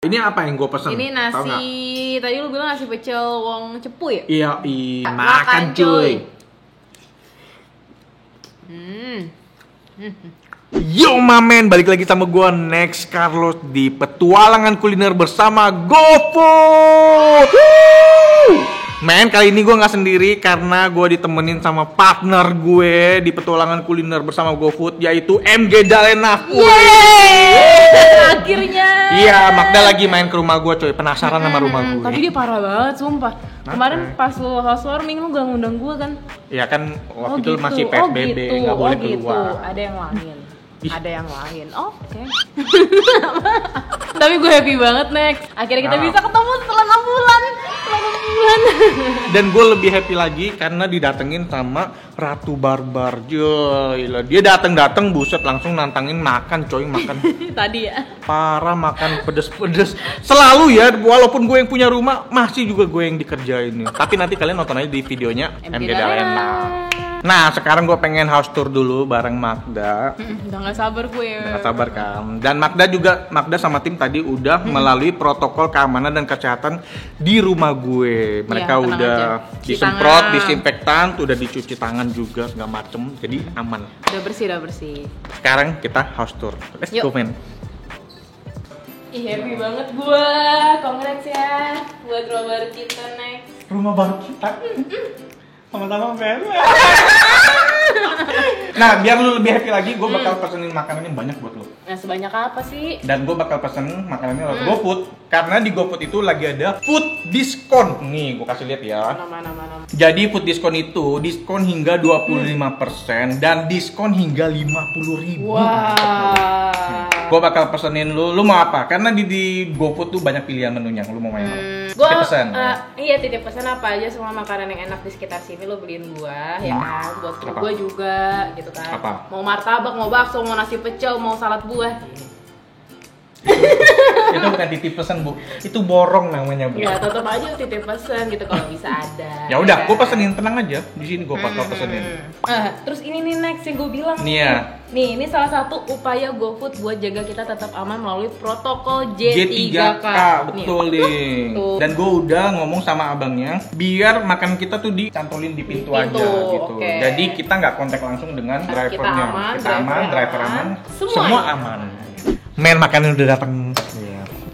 Ini apa yang gue pesen? Ini nasi, tadi lu bilang nasi pecel wong cepu ya? Iya, makan cuy. Yo mamen, balik lagi sama gue Next Carlos di petualangan kuliner bersama GoFood. Men, kali ini gue nggak sendiri karena gue ditemenin sama partner gue di petualangan kuliner bersama GoFood, yaitu MG Dalena. Akhirnya. Iya, Magda lagi main ke rumah gue coy, penasaran sama rumah gue. Tapi dia parah banget, sumpah. Kemarin pas lu housewarming lu gak ngundang gue kan? Iya kan, waktu itu masih PSBB, nggak boleh keluar. Ada yang lain. Ada yang lain, oke. Tapi gue happy banget, Next. Akhirnya kita bisa ketemu setelah 6 bulan. Dan gue lebih happy lagi karena didatengin sama Ratu Barbar. Gila, dia dateng buset langsung nantangin makan coy, makan. Tadi ya. Parah, makan pedes-pedes. Selalu ya, walaupun gue yang punya rumah, masih juga gue yang dikerjain. Tapi nanti kalian nonton aja di videonya MG Dalena. Nah, sekarang gue pengen house tour dulu bareng Magda. Udah gak sabar gue. Udah gak sabar kan. Dan Magda sama tim tadi udah melalui protokol keamanan dan kesehatan di rumah gue. Mereka udah disemprot, disinfektan, udah dicuci tangan juga segala macem. Jadi aman. Udah bersih. Sekarang kita house tour. Let's go, men. Ih, happy banget gue. Congrats ya buat rumah baru kita, Next. Rumah baru kita. Sama-sama, Ben. Nah, biar lu lebih happy lagi, gue bakal pesenin makanannya banyak buat lu. Nah, sebanyak apa sih? Dan gue bakal pesen makanannya lewat GoFood. Karena di GoFood itu lagi ada food diskon. Nih, gue kasih lihat ya. Mana. Jadi food diskon itu diskon hingga 25% dan diskon hingga 50.000. Wah. Gue bakal pesenin lu mau apa? Karena di GoFood tuh banyak pilihan menunya. Lu mau main apa? Gue pesan. Iya, titip pesan apa aja semua makanan yang enak di sekitar sini lo beliin gua, ya kan? Buat gua juga gitu kan. Apa? Mau martabak, mau bakso, mau nasi pecel, mau salad buah. Itu bukan titip pesan, Bu. Itu borong namanya, Bu. Ya, tetap aja titip pesan gitu kalau bisa ada. Ya udah, gue pesenin, tenang aja. Di sini gue bakal pesenin. Terus ini nih Next yang gue bilang. Nih ya. Nih, ini salah satu upaya GoFood buat jaga kita tetap aman melalui protokol J3K. Betul nih. Dan gue udah ngomong sama abangnya, biar makan kita tuh dicantolin di pintu aja gitu. Okay. Jadi kita nggak kontak langsung dengan drivernya. Kita aman, driver aman, semua aman. Men, makanan udah datang.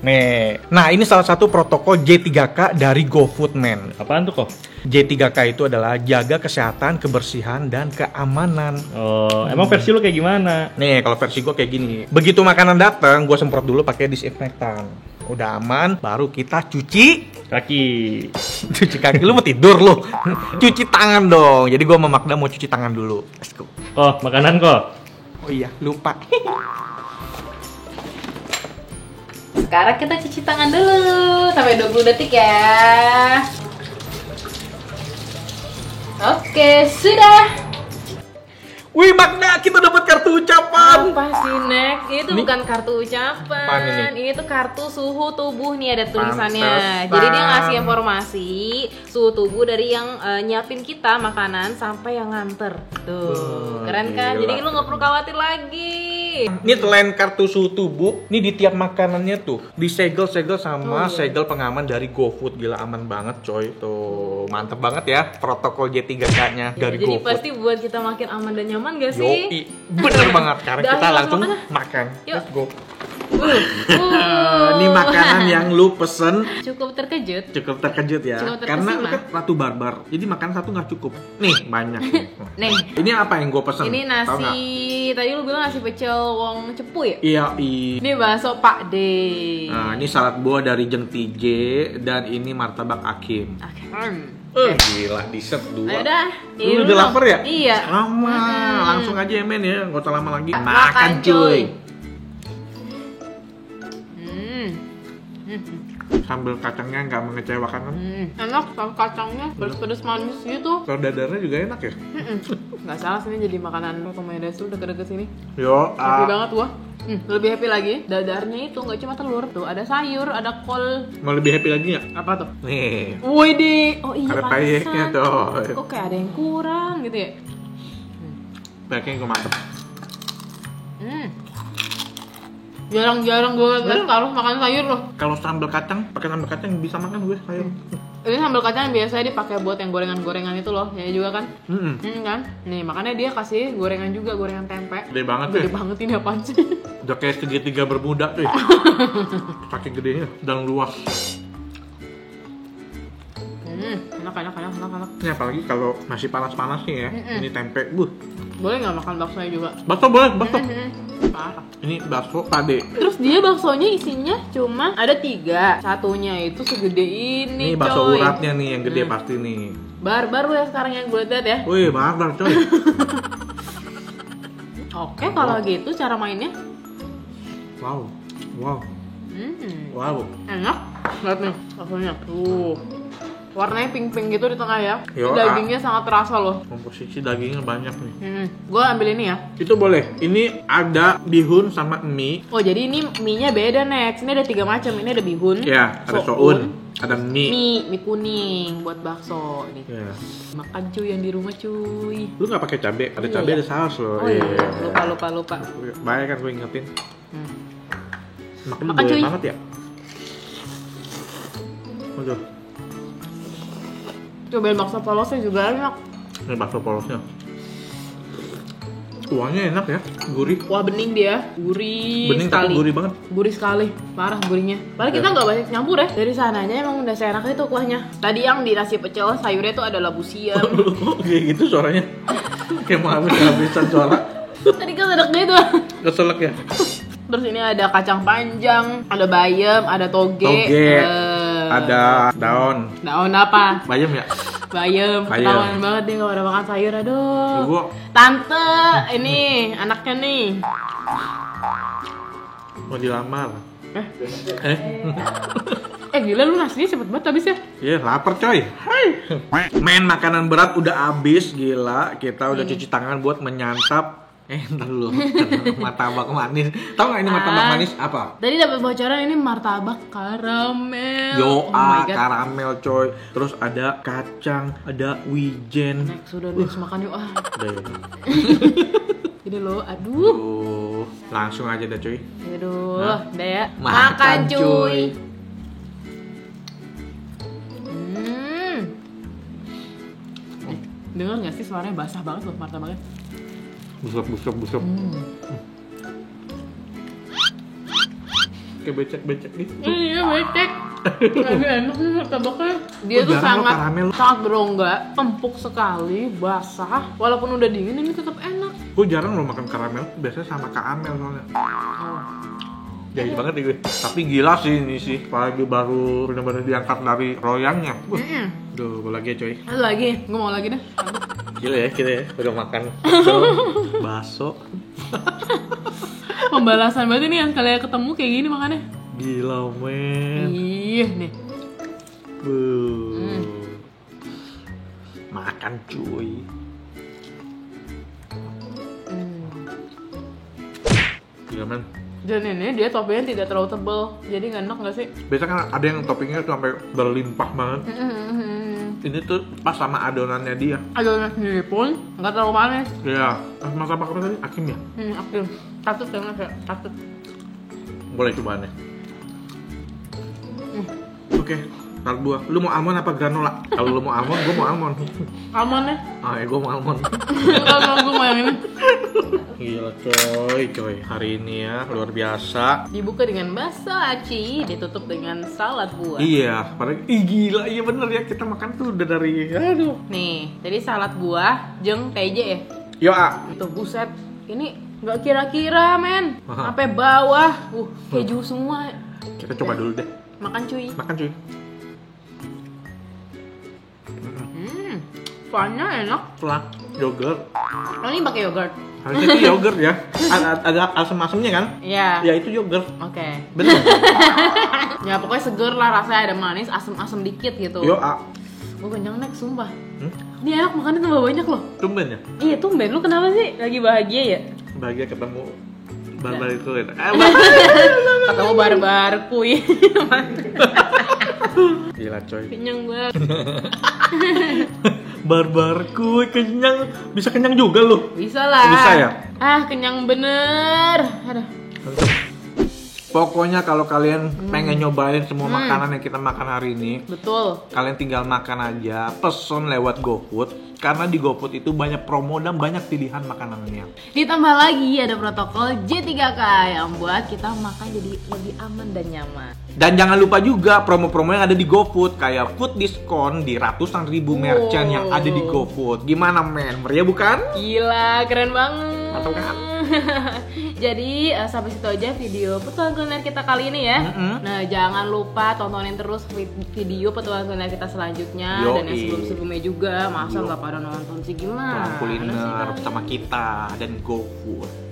Nih, nah ini salah satu protokol J3K dari GoFood, men. Apaan tuh kok? J3K itu adalah jaga kesehatan, kebersihan, dan keamanan. Oh, emang versi lu kayak gimana? Nih, kalau versi gue kayak gini. Begitu makanan datang, gue semprot dulu pakai disinfektan. Udah aman, baru kita cuci kaki. Cuci kaki, lu mau tidur lu. Cuci tangan dong. Jadi gue sama Magda mau cuci tangan dulu. Let's go. Oh, makanan kok. Oh iya, lupa. Sekarang kita cuci tangan dulu sampai 20 detik ya. Oke, sudah. Wih, Magda, kita dapat kartu ucapan. Apa sih, Next? Itu ini bukan kartu ucapan. Apaan ini? Ini tuh kartu suhu tubuh nih, ada tulisannya. Pantesan. Jadi dia ngasih informasi suhu tubuh dari yang nyiapin kita makanan sampai yang nganter. Tuh, keren kan? Gila. Jadi lu nggak perlu khawatir lagi. Ini selain kartu suhu tubuh, ini di tiap makanannya tuh disegel-segel sama segel pengaman dari GoFood. Gila, aman banget coy. Tuh, mantep banget ya protokol J3K-nya dari Jadi GoFood. pasti buat kita makin aman dan nyaman gak sih? Yoi, bener banget. Sekarang kita langsung makan. Yuk. Let's go. Ini makanan yang lu pesen. Cukup terkejut ya. Cukup karena kan Ratu Barbar. Jadi makan satu nggak cukup. Nih, banyak. Nih. Ini apa yang gue pesen? Ini nasi, tadi lu bilang nasi pecel wong cepu ya? Iya, Ini bakso Pak D. Nah, ini salad buah dari Jeng TJ dan ini martabak Akim. Gila, dessert dua. Udah, lu udah lapar ya? Iya. Sama, langsung aja ya men ya, gak usah lama lagi. Makan cuy. Sambal kacangnya nggak mengecewakan kan? Enak, saus kacangnya pedes-pedes manis gitu. Kalau dadarnya juga enak ya? Nggak salah sih, ini jadi makanan rekomendasi deket-deket sini. Yo, Happy banget gua. Lebih happy lagi, dadarnya itu nggak cuma telur, tuh ada sayur, ada kol. mau lebih happy lagi nggak? Apa tuh? Nih, Wih di, oh iya ada pantesan. payeknya tuh. Kok kayak ada yang kurang gitu ya? Payeknya gue mantep. Jarang-jarang gue liat Carlos makan sayur loh. Kalau sambal kacang, pakai sambal kacang bisa makan gue sayur. Ini sambal kacang yang biasanya dipakai buat yang gorengan-gorengan itu loh, ya juga kan? Kan? Nih makanya dia kasih gorengan juga, gorengan tempe. Gede banget Gede tuh. banget ini apaan sih? Udah kayak segitiga bermuda tuh. Saking gedenya dan luas. Enak. Ini apalagi kalau masih panas-panas nih ya. Ini tempe. Boleh nggak makan baksonya juga? Bakso boleh, bakso. Parah. Ini bakso pade. Terus dia baksonya isinya cuma ada 3. Satunya itu segede ini, Ini bakso coy. uratnya nih yang gede pasti nih. Barbar lu ya sekarang yang gue lihat ya. Wih, barbar coy. Oke, kalau gitu cara mainnya. Wow. Wow. Hmm, Wow. enak. Lihat nih baksonya. Tuh. Warnanya pink-pink gitu di tengah ya. Yo, Dagingnya sangat terasa loh. Komposisi dagingnya banyak nih. Gue ambil ini ya. Itu boleh. Ini ada bihun sama mie. Oh jadi ini mie-nya beda Next. Ini ada 3 macam. Ini ada bihun. Ya, ada soun, ada mie. Mie kuning buat bakso nih. Ya. Makan cuy yang di rumah cuy. Lu nggak pakai cabai? Ada Iya. cabai, ada saus loh. Oh iya, lupa. Baik kan gue ingetin. Makan Makan, boleh cuy. banget ya. Waduh, Cobain bakso polosnya juga enak. ini bakso polosnya. Kuahnya enak ya, gurih. Wah bening dia, gurih Bening tapi sekali. gurih banget. Gurih sekali, parah gurihnya. Padahal kita nggak banyak nyampur ya. Dari sananya emang udah seenak itu kuahnya. Tadi yang di nasi pecel sayurnya itu ada labu siam. Kayak gitu suaranya. Kayak mau habis-habisan suara. Tadi kan sedek gitu. Keselak ya. Terus ini ada kacang panjang, ada bayam, ada toge. Ada daun. Daun apa? Bayam ya? Bayam. Bayam. Ketahuan banget dia nggak udah makan sayur. Aduh. Gua Tante, ini anaknya nih. mau dilamar. Gila lu nasinya cepet banget habis ya. Iya, lapar coy. Main makanan berat udah habis, gila. Kita udah cuci tangan buat menyantap. Entar dulu. Martabak manis. Tahu nggak ini martabak manis apa? Tadi dapat bocoran ini martabak karamel. Yo, Oh my God. karamel coy. Terus ada kacang, ada wijen. Next sudah next makan yuk ah. Udah ya. Ini lo, aduh. Langsung aja deh coy. Aduh, Nah. udah ya. Makan, cuy. Dengar nggak sih suaranya basah banget loh martabaknya? Busuk. Kayak becek-becek gitu. Iya becek. Lagi enak nih martabaknya. Dia tuh jarang lo sangat karamel. sangat berongga, empuk sekali, basah. Walaupun udah dingin ini tetap enak. Gue jarang lo makan karamel, biasanya sama karamel soalnya. Jahil banget nih gue. Tapi gila sih ini sih, apalagi baru benar-benar diangkat dari royangnya. Duh, gue lagi ya coy. Ada lagi, gue mau lagi deh. Gila ya kita ya, udah makan bakso. Pembalasan banget ini yang kalian ketemu kayak gini makannya. Gila men. Iya nih. Makan cuy. Gila men. Dan ini dia toppingnya tidak terlalu tebal, jadi nggak enak nggak sih? Biasanya kan ada yang toppingnya tuh sampai berlimpah banget. Ini tuh pas sama adonannya dia. Adonannya sendiri pun nggak terlalu manis. Iya. Martabak apa tadi? Akim ya? Aktif. Tatut kan ya, tatut. Boleh cobaan ya. Oke, taruh dua. Lu mau almond apa granola? Kalau lu mau almond, gua mau almond. Aman ya? Ah, gua mau almond. Kalau gue mau yang ini. Gila coy. Hari ini ya luar biasa. Dibuka dengan bakso aci, ditutup dengan salad buah. Iya, padahal gila, iya bener ya, kita makan tuh udah dari aduh. Nih, jadi salad buah jeng keje ya. Yo, ah. Itu buset. Ini nggak kira-kira men. Aha. Sampai bawah. Keju semua. Kita coba dulu deh. Makan cuy. Makan cuy. Soalnya enak. Setelah yogurt. Oh, ini pakai yogurt. Harusnya itu yogurt ya. Ada asam-asamnya kan? Iya. Ya itu yogurt. Oke. Bener. Ya pokoknya seger lah rasanya, ada manis, asem-asem dikit gitu. Yo, ah. Gue kenyang nek, sumpah. Ini enak makannya tambah banyak loh. Tumben ya. Iya tumben, lu kenapa sih? Lagi bahagia ya? Bahagia ketemu barbar itu ya. Ketemu barbar kuy. Gila coy. Kenyang banget. Barbarku kenyang, bisa kenyang juga lu. Bisa lah. Bisa ya? Ah, kenyang bener. Aduh. Mantap. Pokoknya kalau kalian pengen nyobain semua makanan yang kita makan hari ini, Betul. kalian tinggal makan aja, pesen lewat GoFood. Karena di GoFood itu banyak promo dan banyak pilihan makanannya. Ditambah lagi ada protokol J3K yang buat kita makan jadi lebih aman dan nyaman. Dan jangan lupa juga promo-promo yang ada di GoFood, kayak food diskon di ratusan ribu merchant yang ada di GoFood. Gimana men? Meriah bukan? Gila, keren banget. Mantap kan? Jadi sampai situ aja video petualangan kuliner kita kali ini ya. Nah, jangan lupa tontonin terus video petualangan kuliner kita selanjutnya. Yoi. Dan yang sebelum-sebelumnya juga. Masa nggak pada nonton sih, gimana? Kuliner bersama kita dan GoFood.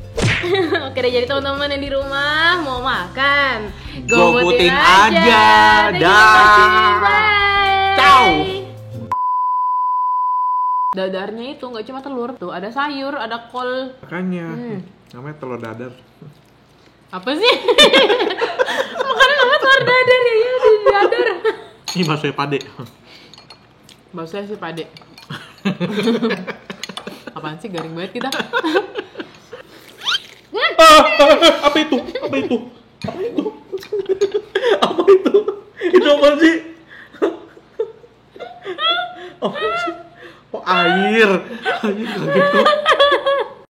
Oke deh, jadi teman-teman yang di rumah mau makan, GoFoodin aja. Thank you for watching. Bye. Ciao. Dadarnya itu nggak cuma telur, tuh ada sayur, ada kol. Makanya namanya telur dadar. Apa sih? Makanan namanya telur dadar ya, ya di dadar. Ini bakso pade. Baksonya sih pade. Apaan sih, garing banget kita. Apa itu? Apa itu? Apa itu? Apa itu? Itu apa sih? Oh, air. Air gitu.